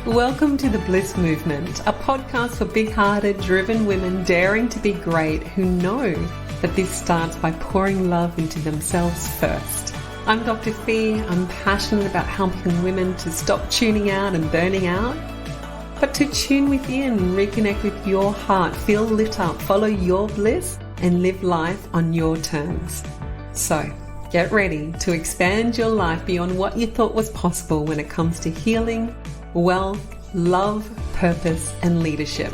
Welcome to the Bliss Movement, a podcast for big-hearted, driven women daring to be great who know that this starts by pouring love into themselves first. I'm Dr. Fee. I'm passionate about helping women to stop tuning out and burning out, but to tune within, reconnect with your heart, feel lit up, follow your bliss, and live life on your terms. So, get ready to expand your life beyond what you thought was possible when it comes to healing, wealth, love, purpose, and leadership.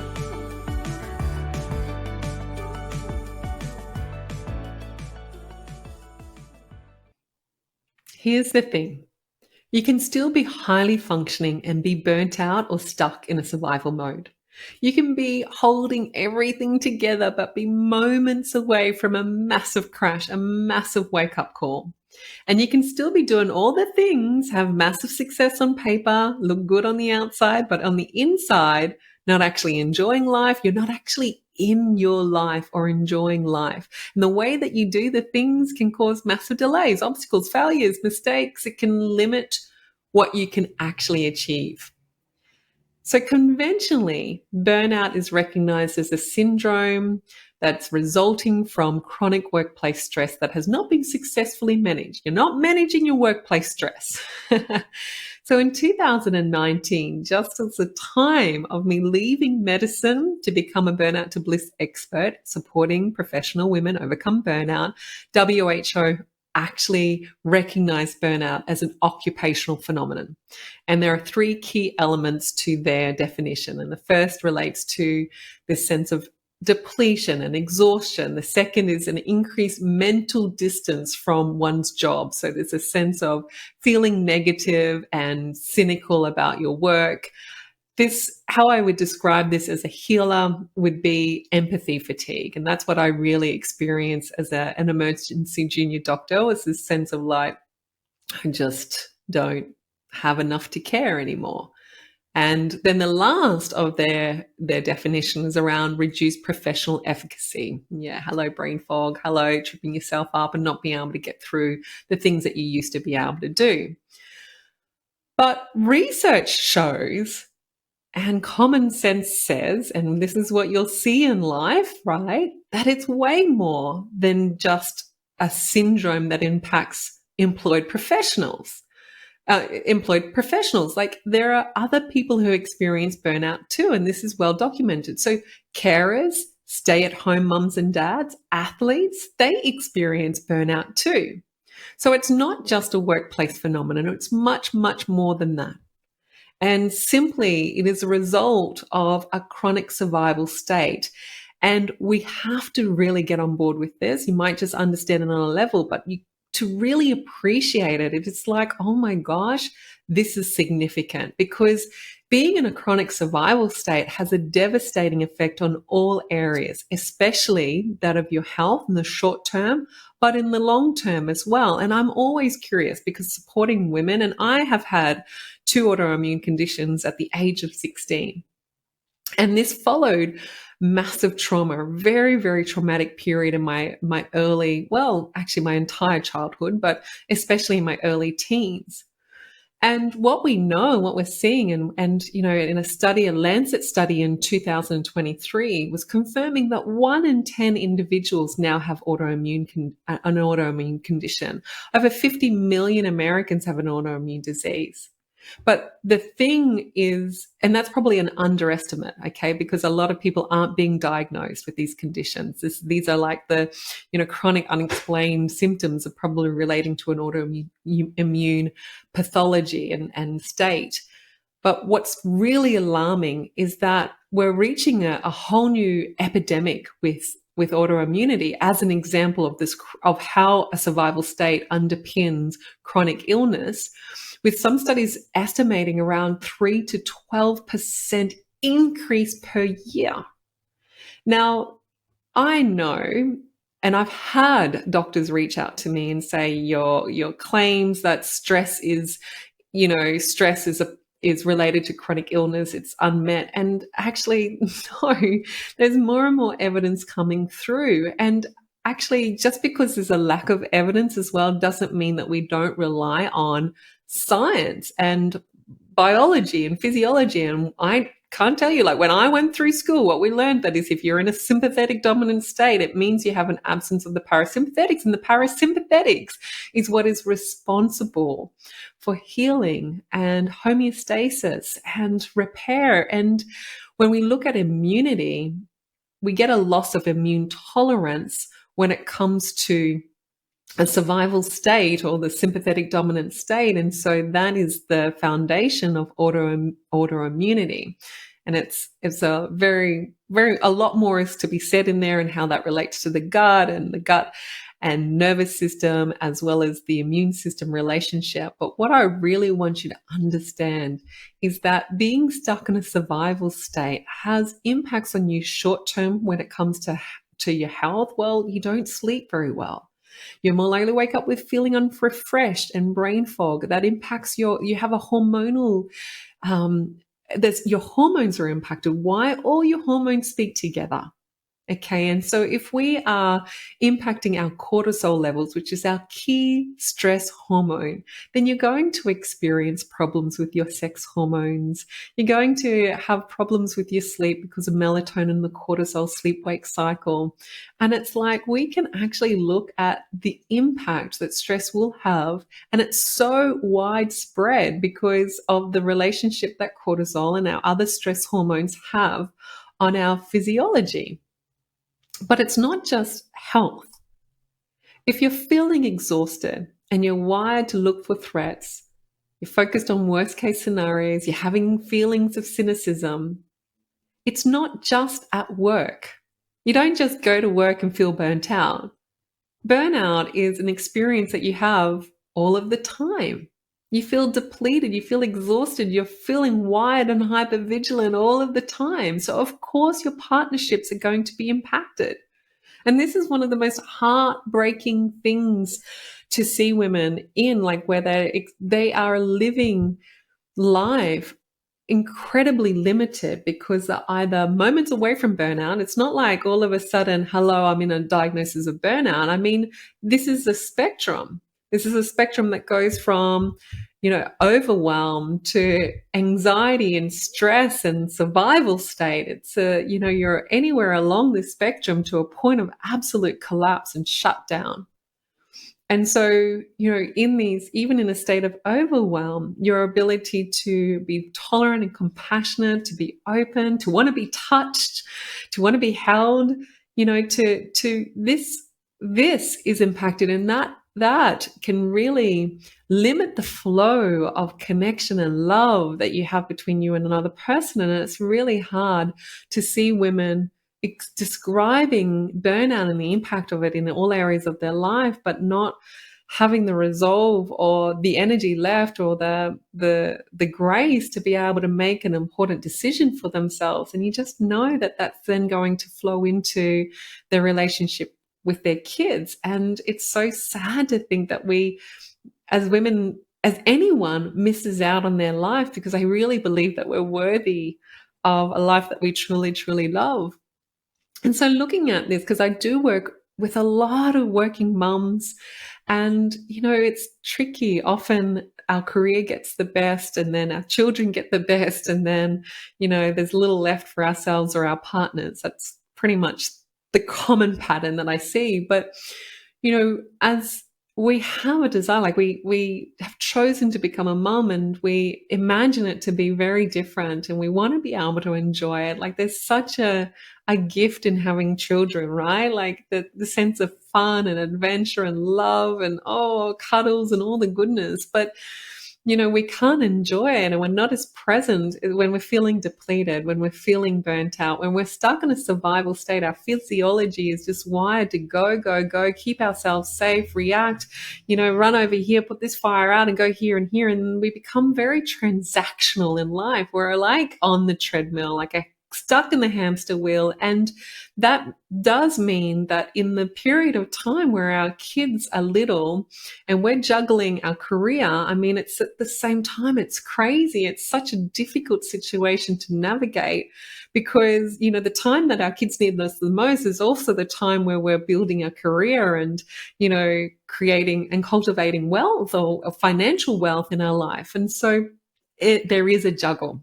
Here's the thing. You can still be highly functioning and be burnt out or stuck in a survival mode. You can be holding everything together but be moments away from a massive crash, a massive wake-up call. And you can still be doing all the things, have massive success on paper, look good on the outside, but on the inside, not actually enjoying life. You're not actually in your life or enjoying life. And the way that you do the things can cause massive delays, obstacles, failures, mistakes. It can limit what you can actually achieve. So conventionally, burnout is recognized as a syndrome that's resulting from chronic workplace stress that has not been successfully managed. You're not managing your workplace stress. So in 2019, just as the time of me leaving medicine to become a Burnout to Bliss expert, supporting professional women overcome burnout, WHO actually recognize burnout as an occupational phenomenon. And there are three key elements to their definition. And the first relates to this sense of depletion and exhaustion. The second is an increased mental distance from one's job. So there's a sense of feeling negative and cynical about your work. How I would describe this as a healer would be empathy fatigue. And that's what I really experienced as an emergency junior doctor, was this sense of like, I just don't have enough to care anymore. And then the last of their definition is around reduced professional efficacy. Yeah, hello brain fog, hello tripping yourself up and not being able to get through the things that you used to be able to do. But research shows, and common sense says, and this is what you'll see in life, right, that it's way more than just a syndrome that impacts employed professionals. Like there are other people who experience burnout too, and this is well documented. So carers, stay-at-home mums and dads, athletes, they experience burnout too. So it's not just a workplace phenomenon, it's much, much more than that. And simply, it is a result of a chronic survival state. And we have to really get on board with this. You might just understand it on a level, but to really appreciate it, it's like, oh my gosh, this is significant, because being in a chronic survival state has a devastating effect on all areas, especially that of your health in the short term, but in the long term as well. And I'm always curious, because supporting women, and I have had 2 autoimmune conditions at the age of 16. And this followed massive trauma, a very, very traumatic period in my early, well, actually my entire childhood, but especially in my early teens. And what we know, what we're seeing, and you know, in a study, a Lancet study in 2023 was confirming that 1 in 10 individuals now have an autoimmune condition. Over 50 million Americans have an autoimmune disease. But the thing is, and that's probably an underestimate, okay, because a lot of people aren't being diagnosed with these conditions. These are like the, chronic unexplained symptoms are probably relating to an autoimmune pathology and state. But what's really alarming is that we're reaching a whole new epidemic with autoimmunity as an example of how a survival state underpins chronic illness, with some studies estimating around 3 to 12% increase per year. Now, I know, and I've had doctors reach out to me and say your claims that stress is related to chronic illness, it's unmet. And actually, no, there's more and more evidence coming through. And actually, just because there's a lack of evidence as well doesn't mean that we don't rely on science and biology and physiology. And I can't tell you, like when I went through school, what we learned that is if you're in a sympathetic dominant state, it means you have an absence of the parasympathetics. And the parasympathetics is what is responsible for healing and homeostasis and repair. And when we look at immunity, we get a loss of immune tolerance when it comes to a survival state or the sympathetic dominant state. And so that is the foundation of autoimmunity. And it's a a lot more is to be said in there and how that relates to the gut and nervous system, as well as the immune system relationship. But what I really want you to understand is that being stuck in a survival state has impacts on you short term when it comes to your health. Well, you don't sleep very well. You're more likely to wake up with feeling unrefreshed and brain fog. That impacts you have a hormonal, your hormones are impacted. Why? All your hormones speak together. Okay, and so if we are impacting our cortisol levels, which is our key stress hormone, then you're going to experience problems with your sex hormones. You're going to have problems with your sleep because of melatonin, the cortisol sleep-wake cycle. And it's like we can actually look at the impact that stress will have, and it's so widespread because of the relationship that cortisol and our other stress hormones have on our physiology. But it's not just health. If you're feeling exhausted and you're wired to look for threats, you're focused on worst case scenarios, you're having feelings of cynicism, it's not just at work. You don't just go to work and feel burnt out. Burnout is an experience that you have all of the time. You feel depleted, you feel exhausted, you're feeling wired and hypervigilant all of the time. So of course your partnerships are going to be impacted. And this is one of the most heartbreaking things to see women in, like where they are living life incredibly limited because they're either moments away from burnout. It's not like all of a sudden, hello, I'm in a diagnosis of burnout. I mean, this is a spectrum. This is a spectrum that goes from, overwhelm to anxiety and stress and survival state. It's you're anywhere along this spectrum to a point of absolute collapse and shutdown. And so, even in a state of overwhelm, your ability to be tolerant and compassionate, to be open, to want to be touched, to want to be held, to this is impacted, and that can really limit the flow of connection and love that you have between you and another person. And it's really hard to see women describing burnout and the impact of it in all areas of their life, but not having the resolve or the energy left or the grace to be able to make an important decision for themselves. And you just know that that's then going to flow into their relationship with their kids. And it's so sad to think that we, as women, as anyone, misses out on their life, because I really believe that we're worthy of a life that we truly, truly love. And so looking at this, because I do work with a lot of working mums, and, it's tricky. Often our career gets the best and then our children get the best. And then, there's little left for ourselves or our partners. That's pretty much the common pattern that I see. But, as we have a desire, like we have chosen to become a mum and we imagine it to be very different and we want to be able to enjoy it. Like there's such a gift in having children, right? Like the sense of fun and adventure and love and cuddles and all the goodness. But we can't enjoy it and we're not as present when we're feeling depleted, when we're feeling burnt out, when we're stuck in a survival state. Our physiology is just wired to go, go, go, keep ourselves safe, react, run over here, put this fire out and go here and here. And we become very transactional in life. We're like on the treadmill, like stuck in the hamster wheel. And that does mean that in the period of time where our kids are little and we're juggling our career, I mean, it's at the same time, it's crazy. It's such a difficult situation to navigate because, the time that our kids need us the most is also the time where we're building a career and, creating and cultivating wealth or financial wealth in our life. And so there is a juggle.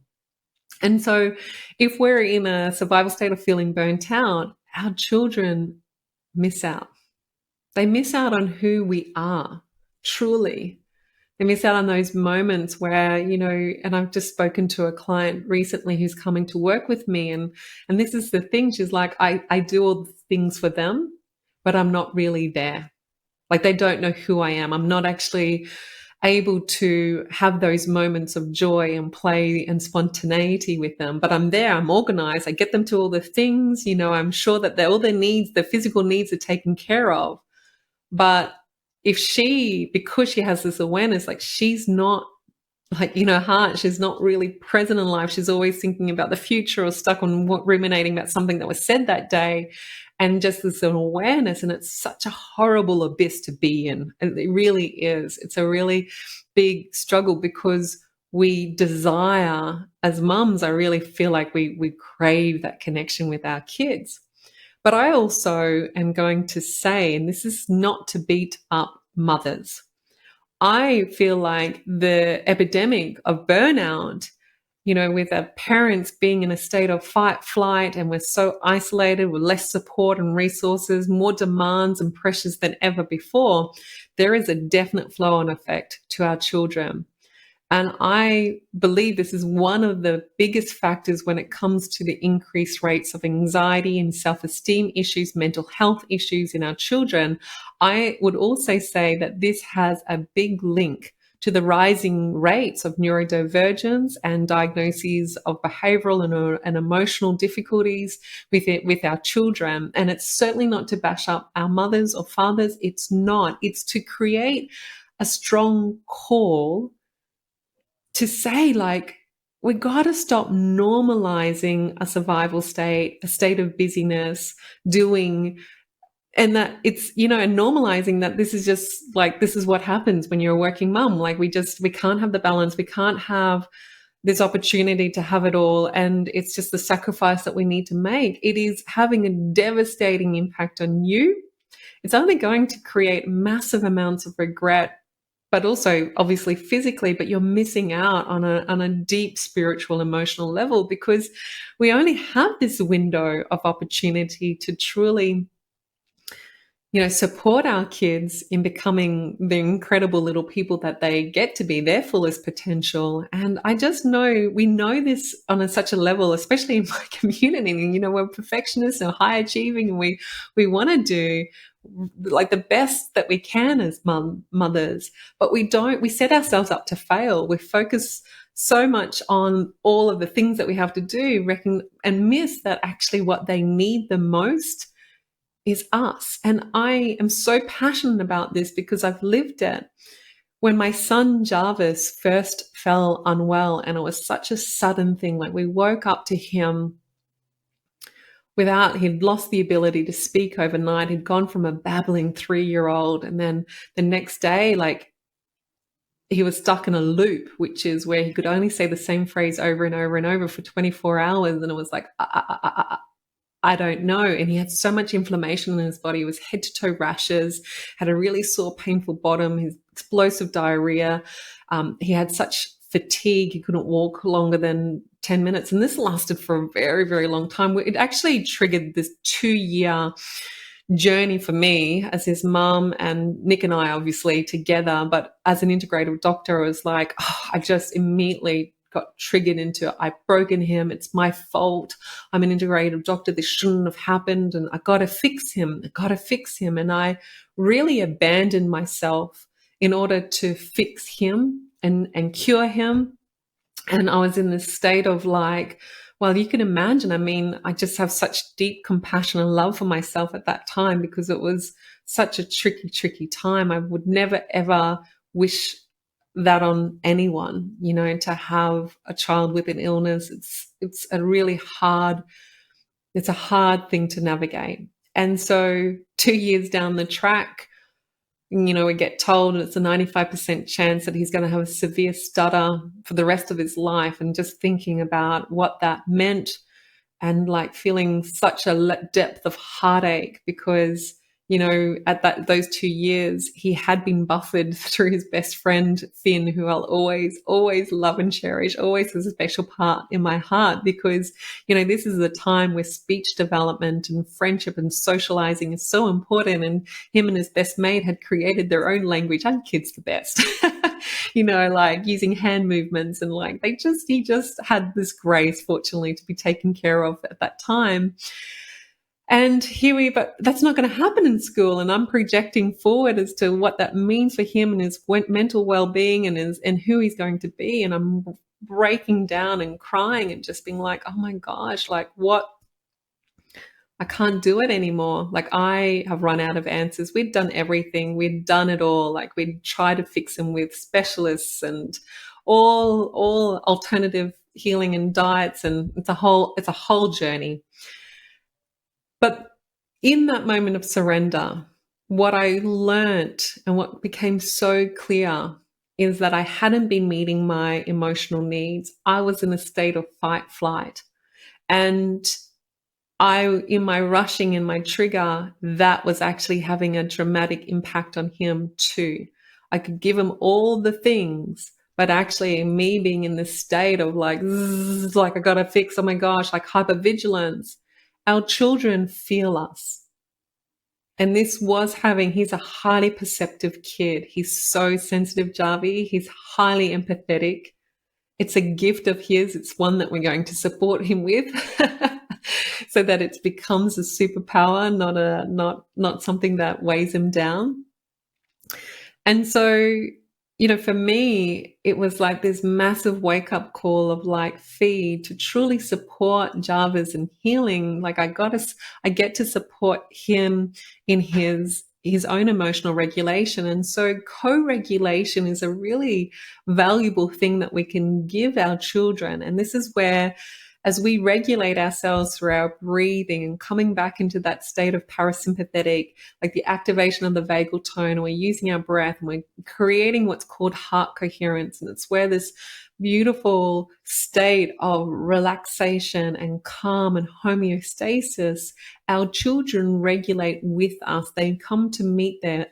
And so if we're in a survival state of feeling burnt out, our children miss out. They miss out on who we are, truly. They miss out on those moments where, and I've just spoken to a client recently who's coming to work with me. And this is the thing. She's like, I do all the things for them, but I'm not really there. Like, they don't know who I am. I'm not actually able to have those moments of joy and play and spontaneity with them. But I'm there, I'm organized, I get them to all the things, I'm sure that all their needs, the physical needs, are taken care of. But if because she has this awareness, like, she's not, like, in her heart, she's not really present in life. She's always thinking about the future or stuck on ruminating about something that was said that day. And just this awareness, and it's such a horrible abyss to be in. It really is. It's a really big struggle because we desire, as mums, I really feel like we crave that connection with our kids. But I also am going to say, and this is not to beat up mothers, I feel like the epidemic of burnout, with our parents being in a state of fight, flight, and we're so isolated with less support and resources, more demands and pressures than ever before, there is a definite flow-on effect to our children. And I believe this is one of the biggest factors when it comes to the increased rates of anxiety and self-esteem issues, mental health issues in our children. I would also say that this has a big link to the rising rates of neurodivergence and diagnoses of behavioral and emotional difficulties with our children. And it's certainly not to bash up our mothers or fathers. It's not. It's to create a strong call to say, like, we got to stop normalizing a survival state, a state of busyness, doing, and that it's, and normalizing that this is just like, this is what happens when you're a working mum. Like, we can't have the balance. We can't have this opportunity to have it all. And it's just the sacrifice that we need to make. It is having a devastating impact on you. It's only going to create massive amounts of regret, but also obviously physically, but you're missing out on a deep spiritual, emotional level, because we only have this window of opportunity to truly, support our kids in becoming the incredible little people that they get to be, their fullest potential. And I just know, we know this on such a level, especially in my community, we're perfectionists and high achieving, and we want to do like the best that we can as mothers, but we set ourselves up to fail. We focus so much on all of the things that we have to do, and miss that actually what they need the most is us. And I am so passionate about this because I've lived it. When my son Jarvis first fell unwell, and it was such a sudden thing, like, we woke up to him he'd lost the ability to speak overnight. He'd gone from a babbling 3-year-old, and then the next day, like, he was stuck in a loop, which is where he could only say the same phrase over and over and over for 24 hours. And it was like, I don't know. And he had so much inflammation in his body. It was head to toe rashes, had a really sore, painful bottom, his explosive diarrhea. He had such fatigue. He couldn't walk longer than 10 minutes. And this lasted for a very, very long time. It actually triggered this 2-year journey for me as his mum, and Nick and I obviously together. But as an integrative doctor, I was like, I just immediately got triggered into, I've broken him. It's my fault. I'm an integrative doctor. This shouldn't have happened. And I got to fix him. And I really abandoned myself in order to fix him and cure him. And I was in this state of like, well, you can imagine, I mean, I just have such deep compassion and love for myself at that time, because it was such a tricky time. I would never, ever wish that on anyone, to have a child with an illness. It's a hard thing to navigate. And so 2 years down the track, we get told it's a 95% chance that he's going to have a severe stutter for the rest of his life. And just thinking about what that meant, and like feeling such a depth of heartache, because at those 2 years, he had been buffered through his best friend, Finn, who I'll always, always love and cherish, always has a special part in my heart because, this is a time where speech development and friendship and socializing is so important. And him and his best mate had created their own language. And kids the best, like using hand movements and like he just had this grace, fortunately, to be taken care of at that time. And but that's not going to happen in school. And I'm projecting forward as to what that means for him and his mental well-being and who he's going to be. And I'm breaking down and crying and just being like, oh my gosh, like what? I can't do it anymore. Like I have run out of answers. We'd done everything. We'd done it all. Like we'd tried to fix him with specialists and all alternative healing and diets. And it's a whole journey. But in that moment of surrender, what I learnt and what became so clear is that I hadn't been meeting my emotional needs. I was in a state of fight, flight. And in my rushing, in my trigger, that was actually having a dramatic impact on him too. I could give him all the things, but actually me being in this state of like I got to fix, oh my gosh, like hypervigilance. Our children feel us. And this was he's a highly perceptive kid. He's so sensitive, Jarvi. He's highly empathetic. It's a gift of his. It's one that we're going to support him with so that it becomes a superpower, not something that weighs him down. And so, for me, it was like this massive wake-up call of like, Fee, to truly support Jarvis in healing. Like I get to support him in his own emotional regulation. And so co-regulation is a really valuable thing that we can give our children. And this is where, as we regulate ourselves through our breathing and coming back into that state of parasympathetic, like the activation of the vagal tone, and we're using our breath and we're creating what's called heart coherence. And it's where this beautiful state of relaxation and calm and homeostasis, our children regulate with us. They come to meet their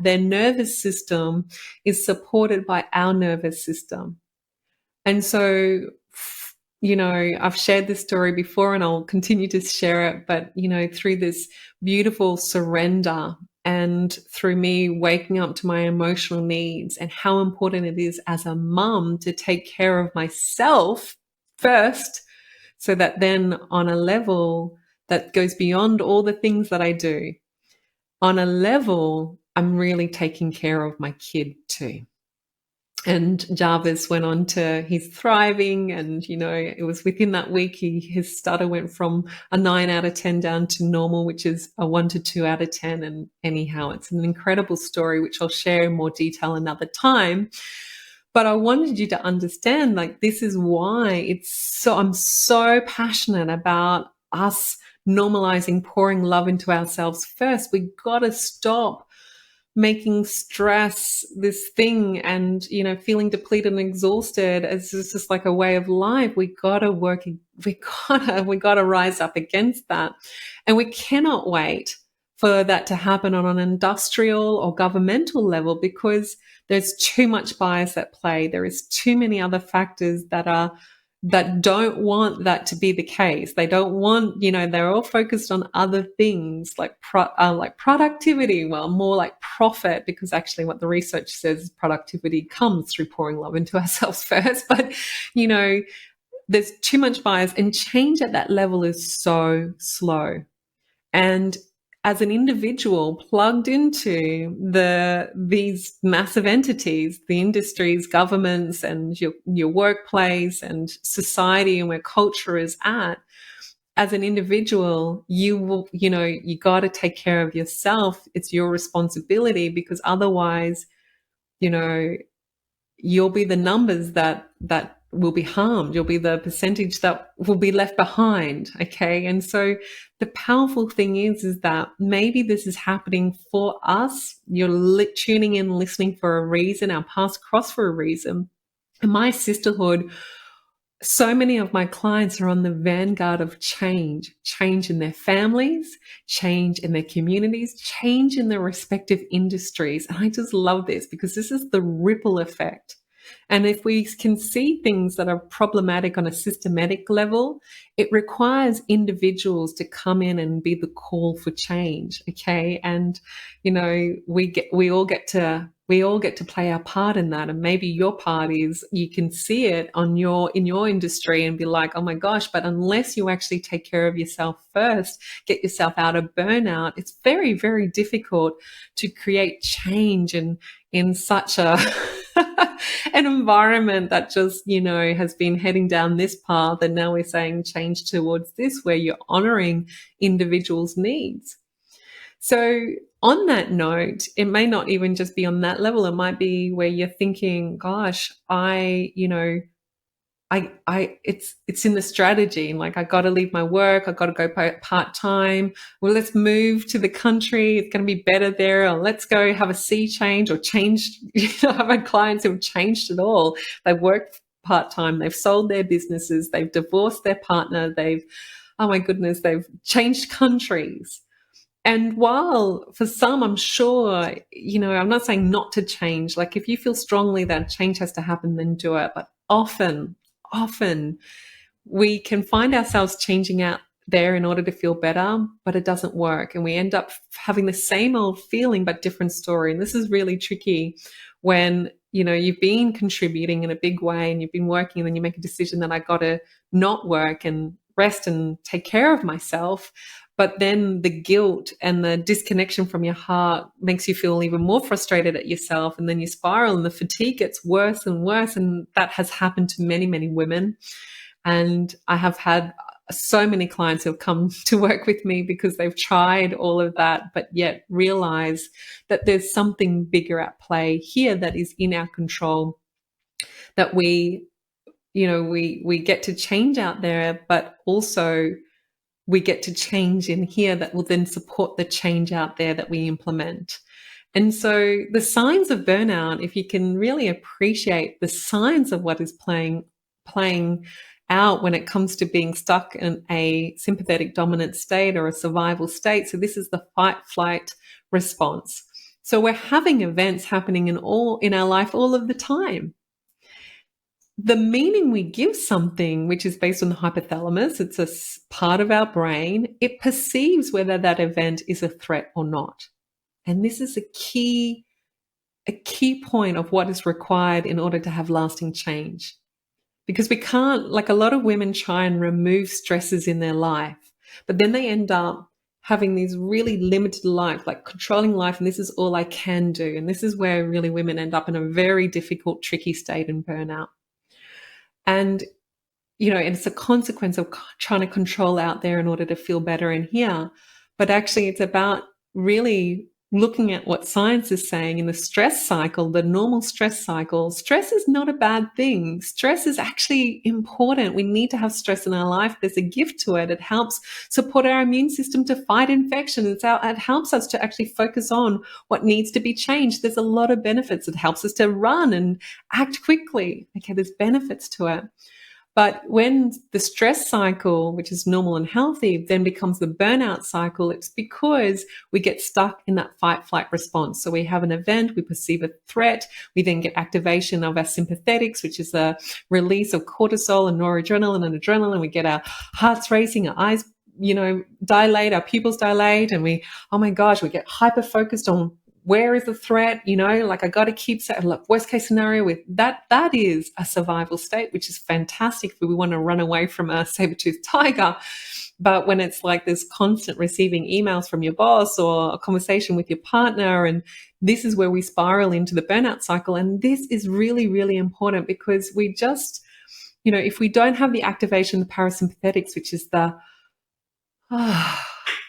nervous system is supported by our nervous system. And so, I've shared this story before and I'll continue to share it, but, through this beautiful surrender and through me waking up to my emotional needs and how important it is as a mum to take care of myself first, so that then on a level that goes beyond all the things that I do, on a level, I'm really taking care of my kid too. And Jarvis went on he's thriving. And, it was within that week, his stutter went from a 9 out of 10 down to normal, which is a 1 to 2 out of 10. And anyhow, it's an incredible story, which I'll share in more detail another time. But I wanted you to understand, like, this is why I'm so passionate about us normalizing pouring love into ourselves first. We got to stop making stress this thing and, feeling depleted and exhausted as just like a way of life. We gotta rise up against that. And we cannot wait for that to happen on an industrial or governmental level, because there's too much bias at play. There is too many other factors that don't want that to be the case. They don't want, they're all focused on other things like productivity, more like profit, because actually what the research says is productivity comes through pouring love into ourselves first. But, there's too much bias, and change at that level is so slow. And as an individual plugged into these massive entities, the industries, governments, and your workplace and society, and where culture is at, as an individual, you got to take care of yourself. It's your responsibility, because otherwise, you'll be the numbers that will be harmed. You'll be the percentage that will be left behind. Okay. And so the powerful thing is that maybe this is happening for us. You're tuning in, listening for a reason. Our paths cross for a reason. And my sisterhood So many of my clients are on the vanguard of change in their families, change in their communities, change in their respective industries. And I just love this because this is the ripple effect. And if we can see things that are problematic on a systematic level, it requires individuals to come in and be the call for change. Okay. And, we all get to play our part in that. And maybe your part is you can see it in your industry and be like, oh my gosh, but unless you actually take care of yourself first, get yourself out of burnout, it's very, very difficult to create change in such a an environment that just, has been heading down this path. And now we're saying change towards this, where you're honoring individuals' needs. So on that note, it may not even just be on that level. It might be where you're thinking, gosh, it's in the strategy. Like, I got to leave my work. I got to go part time. Well, let's move to the country. It's going to be better there. Or let's go have a sea change or change. I've had clients who have changed it all. They've worked part time. They've sold their businesses. They've divorced their partner. Oh my goodness, they've changed countries. And while for some, I'm sure, I'm not saying not to change. Like, if you feel strongly that change has to happen, then do it. But often we can find ourselves changing out there in order to feel better, but it doesn't work. And we end up having the same old feeling, but different story. And this is really tricky when, you've been contributing in a big way and you've been working, and then you make a decision that I got to not work and rest and take care of myself. But then the guilt and the disconnection from your heart makes you feel even more frustrated at yourself. And then you spiral and the fatigue gets worse and worse. And that has happened to many, many women. And I have had so many clients who have come to work with me because they've tried all of that, but yet realize that there's something bigger at play here that is in our control, that we get to change out there, but also we get to change in here that will then support the change out there that we implement. And so the signs of burnout, if you can really appreciate the signs of what is playing out when it comes to being stuck in a sympathetic dominant state or a survival state. So this is the fight flight response. So we're having events happening in our life all of the time. The meaning we give something, which is based on the hypothalamus, it's a part of our brain, it perceives whether that event is a threat or not. And this is a key point of what is required in order to have lasting change. Because we can't, like, a lot of women try and remove stresses in their life, but then they end up having these really limited life, like controlling life, and this is all I can do. And this is where really women end up in a very difficult, tricky state in burnout. And, it's a consequence of trying to control out there in order to feel better in here. But actually, it's about really looking at what science is saying in the stress cycle, the normal stress cycle. Stress is not a bad thing. Stress is actually important. We need to have stress in our life. There's a gift to it. It helps support our immune system to fight infection. It helps us to actually focus on what needs to be changed. There's a lot of benefits. It helps us to run and act quickly. Okay, there's benefits to it. But when the stress cycle, which is normal and healthy, then becomes the burnout cycle, it's because we get stuck in that fight-flight response. So we have an event, we perceive a threat, we then get activation of our sympathetics, which is the release of cortisol and noradrenaline and adrenaline. We get our hearts racing, our eyes, dilate, our pupils dilate, and we get hyper-focused on where is the threat? Like, I got to keep saying, look, worst case scenario with that is a survival state, which is fantastic if we want to run away from a saber-toothed tiger. But when it's like this constant receiving emails from your boss or a conversation with your partner, and this is where we spiral into the burnout cycle. And this is really, really important because we just, if we don't have the activation of the parasympathetics, which is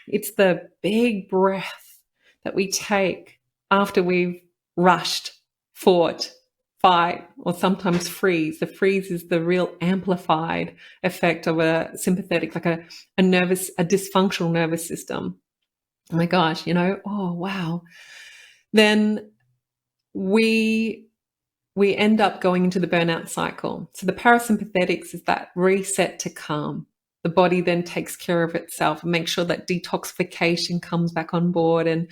it's the big breath that we take after we've rushed, fought, fight, or sometimes freeze. The freeze is the real amplified effect of a sympathetic, like a dysfunctional nervous system. Oh my gosh, oh wow. Then we we end up going into the burnout cycle. So the parasympathetics is that reset to calm. The body then takes care of itself and makes sure that detoxification comes back on board and,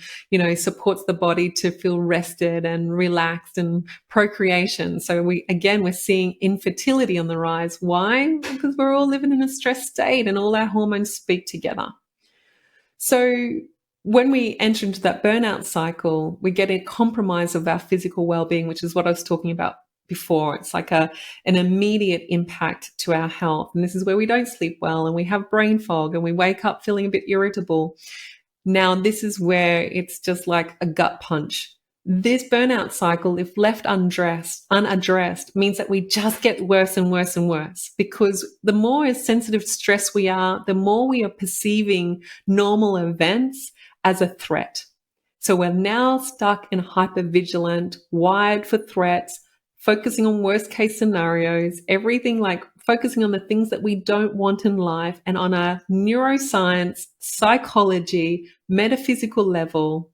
supports the body to feel rested and relaxed and procreation. So we're seeing infertility on the rise. Why? Because we're all living in a stressed state and all our hormones speak together. So when we enter into that burnout cycle, we get a compromise of our physical well-being, which is what I was talking about before. It's like an immediate impact to our health. And this is where we don't sleep well and we have brain fog and we wake up feeling a bit irritable. Now, this is where it's just like a gut punch. This burnout cycle, if left unaddressed, means that we just get worse and worse and worse, because the more sensitive to stress we are, the more we are perceiving normal events as a threat. So we're now stuck in hypervigilant, wired for threats, focusing on worst case scenarios, everything like focusing on the things that we don't want in life, and on a neuroscience, psychology, metaphysical level.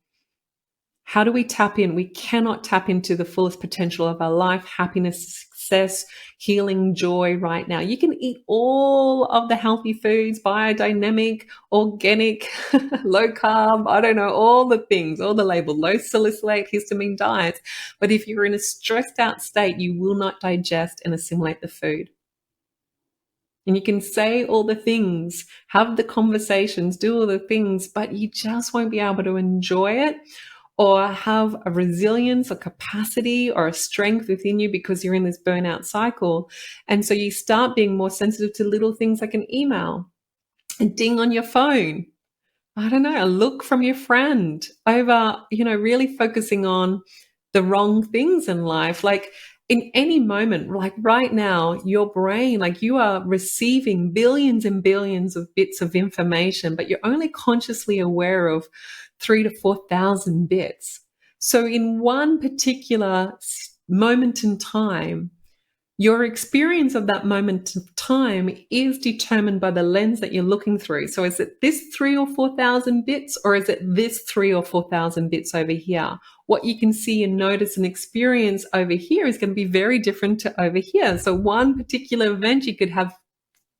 How do we tap in? We cannot tap into the fullest potential of our life, happiness, success, healing, joy right now. You can eat all of the healthy foods, biodynamic, organic, low carb, I don't know, all the things, all the labels, low salicylate, histamine diets. But if you're in a stressed out state, you will not digest and assimilate the food. And you can say all the things, have the conversations, do all the things, but you just won't be able to enjoy it or have a resilience or capacity or a strength within you because you're in this burnout cycle. And so you start being more sensitive to little things like an email, a ding on your phone, I don't know, a look from your friend, over, really focusing on the wrong things in life. Like in any moment, like right now, your brain, like you are receiving billions and billions of bits of information, but you're only consciously aware of 3,000 to 4,000 bits. So in one particular moment in time, your experience of that moment of time is determined by the lens that you're looking through. So is it this 3,000 or 4,000 bits, or is it this 3,000 or 4,000 bits over here? What you can see and notice and experience over here is going to be very different to over here. So one particular event, you could have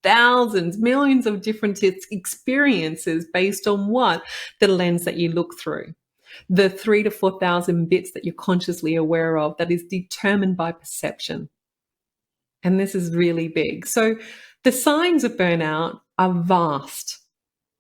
thousands, millions of different experiences based on what? The lens that you look through. The 3,000 to 4,000 bits that you're consciously aware of, that is determined by perception. And this is really big. So the signs of burnout are vast,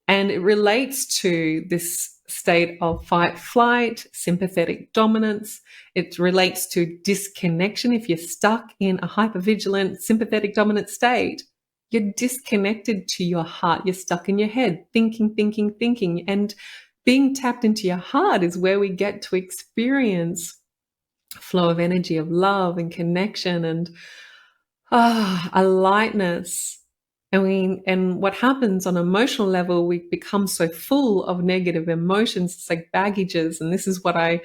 and it relates to this state of fight, flight, sympathetic dominance. It relates to disconnection. If you're stuck in a hypervigilant, sympathetic dominant state, you're disconnected to your heart. You're stuck in your head, thinking. And being tapped into your heart is where we get to experience flow of energy, of love and connection, and a lightness. And what happens on an emotional level, we become so full of negative emotions. It's like baggages. And this is what I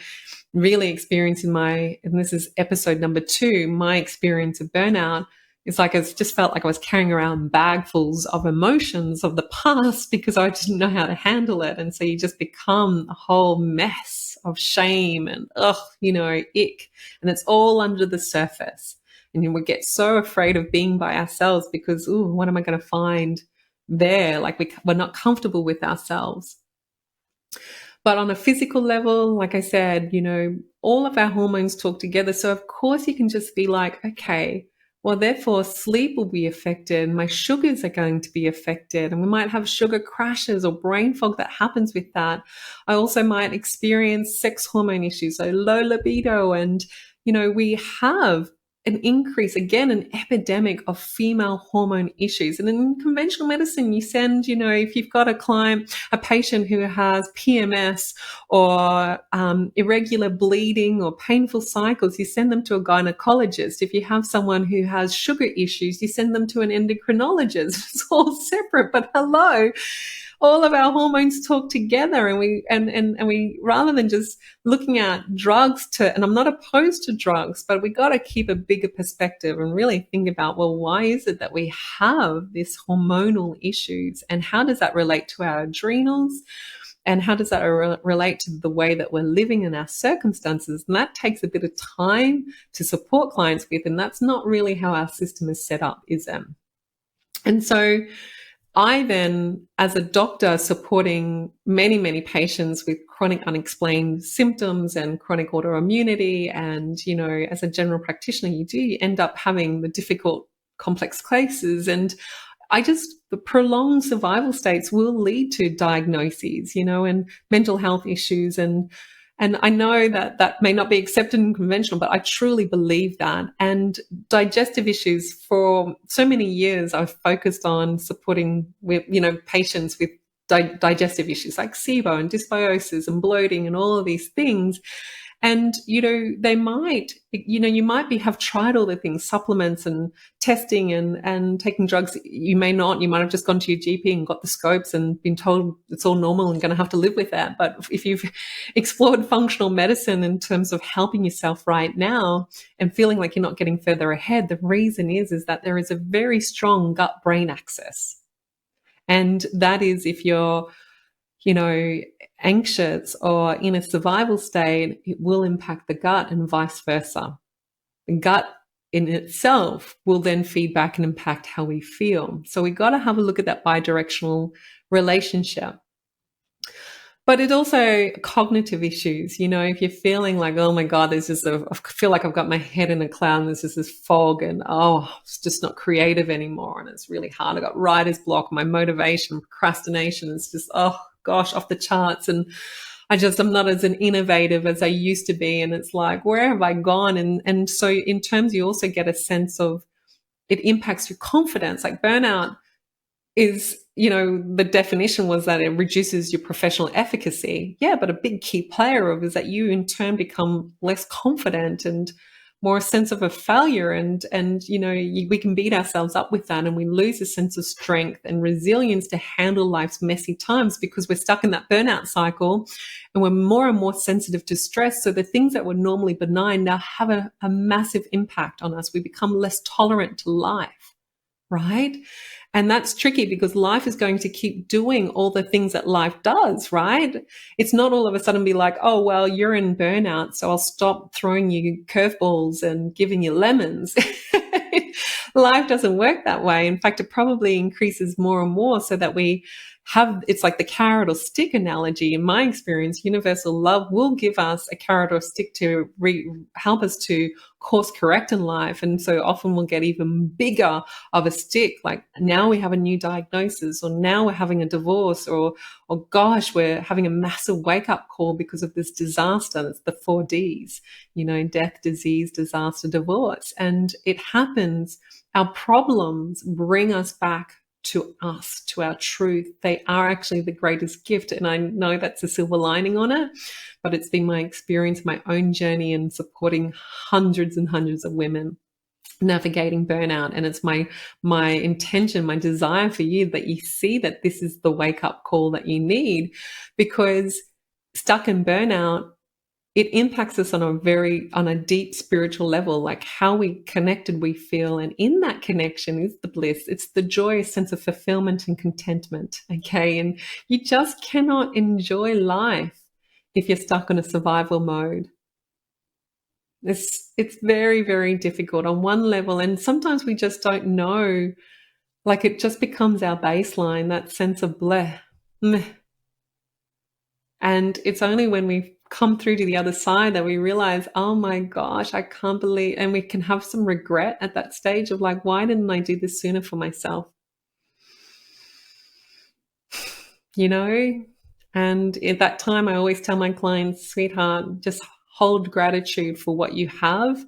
really experienced and this is episode number 2, my experience of burnout. It's like I just felt like I was carrying around bagfuls of emotions of the past because I didn't know how to handle it. And so you just become a whole mess of shame and ick. And it's all under the surface. And we get so afraid of being by ourselves because, what am I going to find there? Like we're not comfortable with ourselves. But on a physical level, like I said, all of our hormones talk together. So of course you can just be like, okay, well, therefore sleep will be affected. My sugars are going to be affected. And we might have sugar crashes or brain fog that happens with that. I also might experience sex hormone issues, so low libido. And, we have an increase, again, an epidemic of female hormone issues. And in conventional medicine, you send, if you've got a patient who has PMS or irregular bleeding or painful cycles, you send them to a gynecologist. If you have someone who has sugar issues, you send them to an endocrinologist. It's all separate, but hello. All of our hormones talk together, and we rather than just looking at drugs and I'm not opposed to drugs, but we got to keep a bigger perspective and really think about, well, why is it that we have these hormonal issues and how does that relate to our adrenals? And how does that relate to the way that we're living in our circumstances? And that takes a bit of time to support clients with, and that's not really how our system is set up, is it? And so I then, as a doctor supporting many, many patients with chronic unexplained symptoms and chronic autoimmunity, and, you know, as a general practitioner, you end up having the difficult, complex cases. And the prolonged survival states will lead to diagnoses, you know, and mental health issues. And I know that that may not be accepted and conventional, but I truly believe that. And digestive issues, for so many years, I've focused on supporting with, you know, patients with digestive issues like SIBO and dysbiosis and bloating and all of these things. And, you know, you might have tried all the things, supplements and testing and taking drugs. You may not. You might have just gone to your GP and got the scopes and been told it's all normal and going to have to live with that. But if you've explored functional medicine in terms of helping yourself right now and feeling like you're not getting further ahead, the reason is that there is a very strong gut-brain axis. And that is, if you're, you know, anxious or in a survival state, it will impact the gut and vice versa. The gut in itself will then feed back and impact how we feel. So we got to have a look at that bidirectional relationship. But it also cognitive issues, you know, if you're feeling like, oh my God, I feel like I've got my head in a cloud and there's just this fog and, it's just not creative anymore and it's really hard. I got writer's block, my motivation, procrastination is just, oh gosh, off the charts. And I'm not as innovative as I used to be. And it's like, where have I gone? And so in terms, you also get a sense of, it impacts your confidence. Like burnout is, you know, the definition was that it reduces your professional efficacy. Yeah, but a big key player of is that you in turn become less confident and more a sense of a failure. And you know, we can beat ourselves up with that and we lose a sense of strength and resilience to handle life's messy times because we're stuck in that burnout cycle and we're more and more sensitive to stress. So the things that were normally benign now have a massive impact on us. We become less tolerant to life, right? And that's tricky because life is going to keep doing all the things that life does, right? It's not all of a sudden be like, oh, well, you're in burnout, so I'll stop throwing you curveballs and giving you lemons. Life doesn't work that way. In fact, it probably increases more and more so that it's like the carrot or stick analogy. In my experience, universal love will give us a carrot or stick to help us to course correct in life. And so often we'll get even bigger of a stick. Like now we have a new diagnosis, or now we're having a divorce, or gosh, we're having a massive wake up call because of this disaster. That's the 4 Ds, you know, death, disease, disaster, divorce. And it happens. Our problems bring us back to us, to our truth. They are actually the greatest gift. And I know that's a silver lining on it, but it's been my experience, my own journey in supporting hundreds and hundreds of women navigating burnout. And it's my intention, my desire for you that you see that this is the wake up call that you need, because stuck in burnout, it impacts us on a deep spiritual level, like how connected we feel. And in that connection is the bliss. It's the joyous sense of fulfillment and contentment. Okay. And you just cannot enjoy life if you're stuck in a survival mode. It's very, very difficult on one level. And sometimes we just don't know, like it just becomes our baseline, that sense of bleh. Meh. And it's only when we come through to the other side that we realize, oh my gosh, I can't believe, and we can have some regret at that stage of like, why didn't I do this sooner for myself? You know? And at that time, I always tell my clients, sweetheart, just hold gratitude for what you have,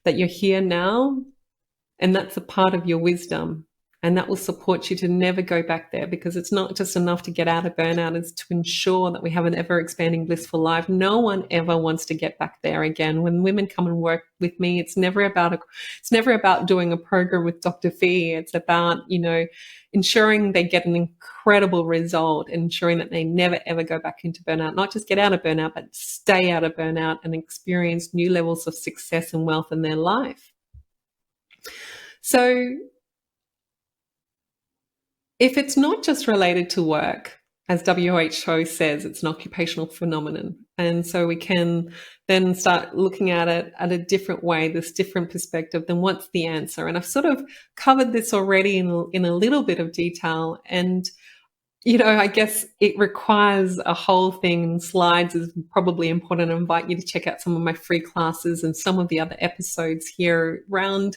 that you're here now. And that's a part of your wisdom. And that will support you to never go back there, because it's not just enough to get out of burnout. It's to ensure that we have an ever expanding blissful life. No one ever wants to get back there again. When women come and work with me, it's never about doing a program with Dr. Fee. It's about, you know, ensuring they get an incredible result, ensuring that they never ever go back into burnout, not just get out of burnout, but stay out of burnout and experience new levels of success and wealth in their life. So if it's not just related to work, as WHO says, it's an occupational phenomenon. And so we can then start looking at it at a different way, this different perspective, then what's the answer? And I've sort of covered this already in a little bit of detail. And, I guess it requires a whole thing, and slides is probably important. I invite you to check out some of my free classes and some of the other episodes here around,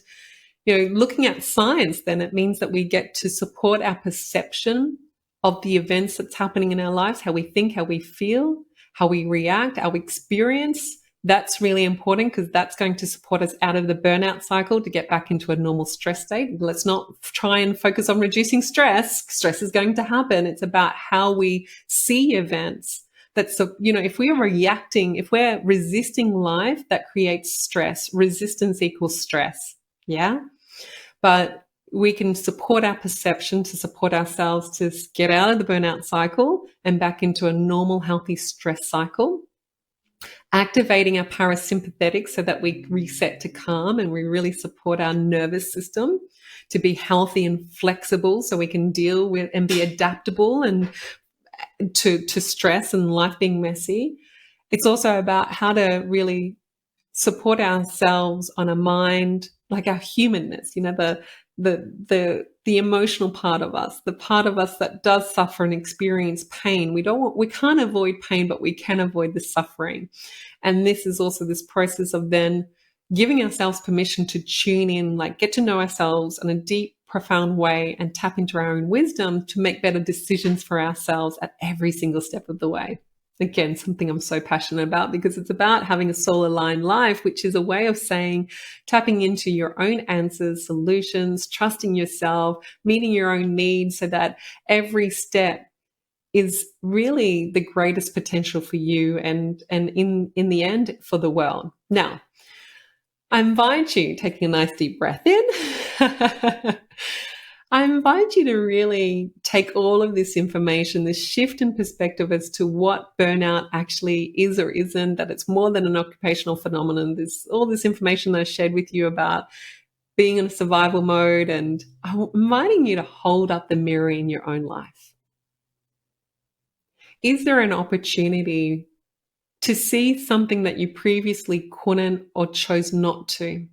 looking at science. Then it means that we get to support our perception of the events that's happening in our lives, how we think, how we feel, how we react, our experience. That's really important because that's going to support us out of the burnout cycle to get back into a normal stress state. Let's not try and focus on reducing stress. Stress is going to happen. It's about how we see events. That's so, if we're reacting, if we're resisting life, that creates stress. Resistance equals stress. Yeah. But we can support our perception to support ourselves to get out of the burnout cycle and back into a normal, healthy stress cycle. Activating our parasympathetic so that we reset to calm and we really support our nervous system to be healthy and flexible so we can deal with and be adaptable and to stress and life being messy. It's also about how to really support ourselves on a mind, like our humanness, the emotional part of us, the part of us that does suffer and experience pain. We can't avoid pain, but we can avoid the suffering. And this is also this process of then giving ourselves permission to tune in, like get to know ourselves in a deep, profound way and tap into our own wisdom to make better decisions for ourselves at every single step of the way. Again, something I'm so passionate about because it's about having a soul-aligned life, which is a way of saying, tapping into your own answers, solutions, trusting yourself, meeting your own needs so that every step is really the greatest potential for you and in the end for the world. Now, I invite you, taking a nice deep breath in, I invite you to really take all of this information, this shift in perspective as to what burnout actually is or isn't, that it's more than an occupational phenomenon. All this information that I shared with you about being in a survival mode, and I'm inviting you to hold up the mirror in your own life. Is there an opportunity to see something that you previously couldn't or chose not to?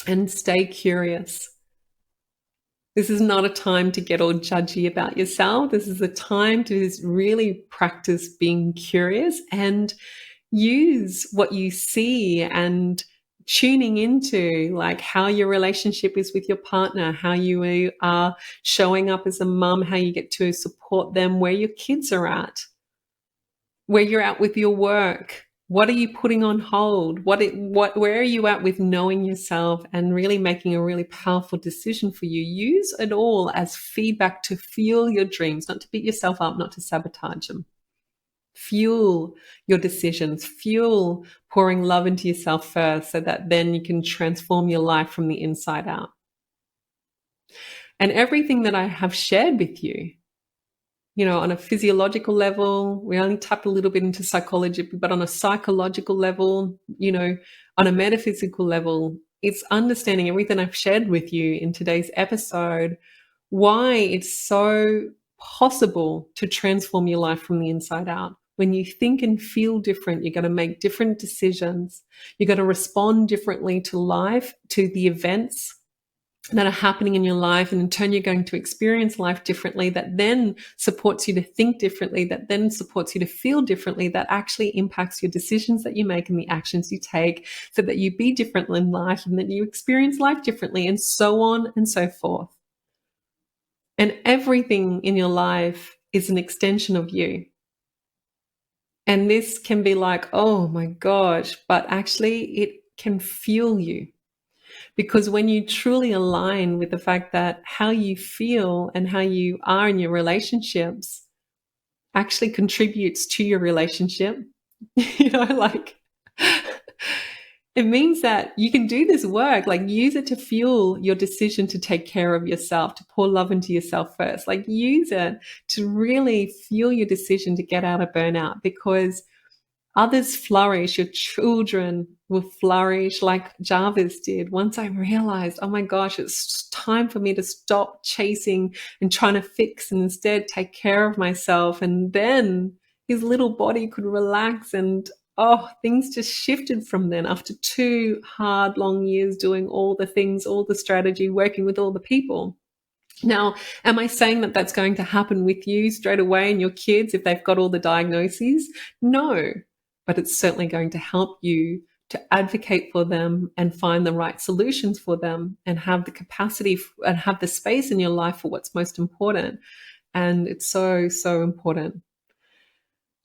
And stay curious. This is not a time to get all judgy about yourself. This is a time to really practice being curious and use what you see and tuning into, like how your relationship is with your partner, how you are showing up as a mum, how you get to support them, where your kids are at, where you're at with your work. What are you putting on hold? Where are you at with knowing yourself and really making a really powerful decision for you? Use it all as feedback to fuel your dreams, not to beat yourself up, not to sabotage them. Fuel your decisions, fuel pouring love into yourself first so that then you can transform your life from the inside out. And everything that I have shared with you, on a physiological level, we only tapped a little bit into psychology, but on a psychological level, on a metaphysical level, it's understanding everything I've shared with you in today's episode, why it's so possible to transform your life from the inside out. When you think and feel different, you're going to make different decisions. You're going to respond differently to life, to the events that are happening in your life, and in turn you're going to experience life differently, that then supports you to think differently, that then supports you to feel differently, that actually impacts your decisions that you make and the actions you take so that you be different in life and that you experience life differently, and so on and so forth. And everything in your life is an extension of you. And this can be like, oh my gosh, but actually it can fuel you. Because when you truly align with the fact that how you feel and how you are in your relationships actually contributes to your relationship, it means that you can do this work, like use it to fuel your decision to take care of yourself, to pour love into yourself first, like use it to really fuel your decision to get out of burnout. Because Others flourish. Your children will flourish like Jarvis did. Once I realized, oh my gosh, it's time for me to stop chasing and trying to fix and instead take care of myself. And then his little body could relax, and oh, things just shifted from then after 2 hard, long years doing all the things, all the strategy, working with all the people. Now, am I saying that that's going to happen with you straight away and your kids if they've got all the diagnoses? No, but it's certainly going to help you to advocate for them and find the right solutions for them and have the capacity and have the space in your life for what's most important. And it's so, so important.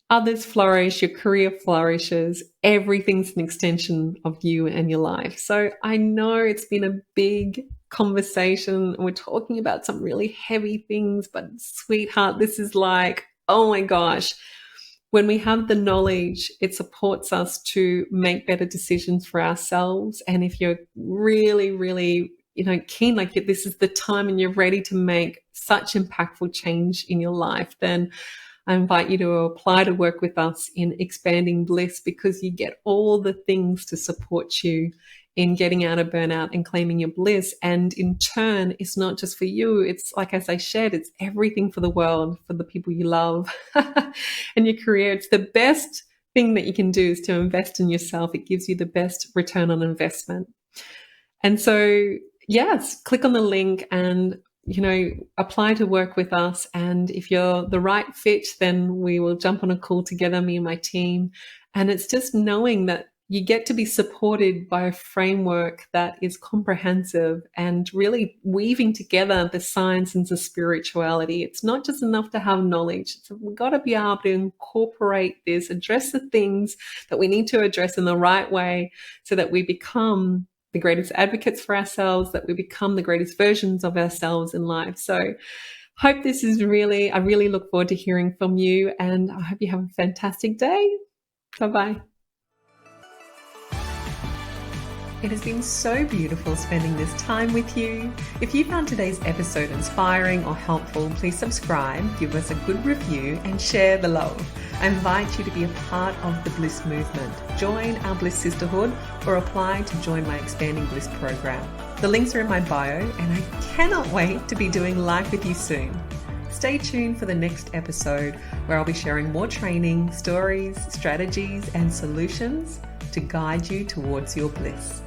Others flourish, your career flourishes, everything's an extension of you and your life. So I know it's been a big conversation. We're talking about some really heavy things, but sweetheart, this is like, oh my gosh, when we have the knowledge, it supports us to make better decisions for ourselves. And if you're really, really, keen, like this is the time and you're ready to make such impactful change in your life, then I invite you to apply to work with us in Expanding Bliss, because you get all the things to support you in getting out of burnout and claiming your bliss. And in turn, it's not just for you. It's like, as I shared, it's everything for the world, for the people you love and your career. It's the best thing that you can do is to invest in yourself. It gives you the best return on investment. And so, yes, click on the link and apply to work with us. And if you're the right fit, then we will jump on a call together, me and my team. And it's just knowing that you get to be supported by a framework that is comprehensive and really weaving together the science and the spirituality. It's not just enough to have knowledge. So we've got to be able to incorporate this, address the things that we need to address in the right way so that we become the greatest advocates for ourselves, that we become the greatest versions of ourselves in life. So hope this is I really look forward to hearing from you, and I hope you have a fantastic day. Bye-bye. It has been so beautiful spending this time with you. If you found today's episode inspiring or helpful, please subscribe, give us a good review, and share the love. I invite you to be a part of the Bliss movement. Join our Bliss Sisterhood or apply to join my Expanding Bliss program. The links are in my bio, and I cannot wait to be doing live with you soon. Stay tuned for the next episode where I'll be sharing more training, stories, strategies, and solutions to guide you towards your bliss.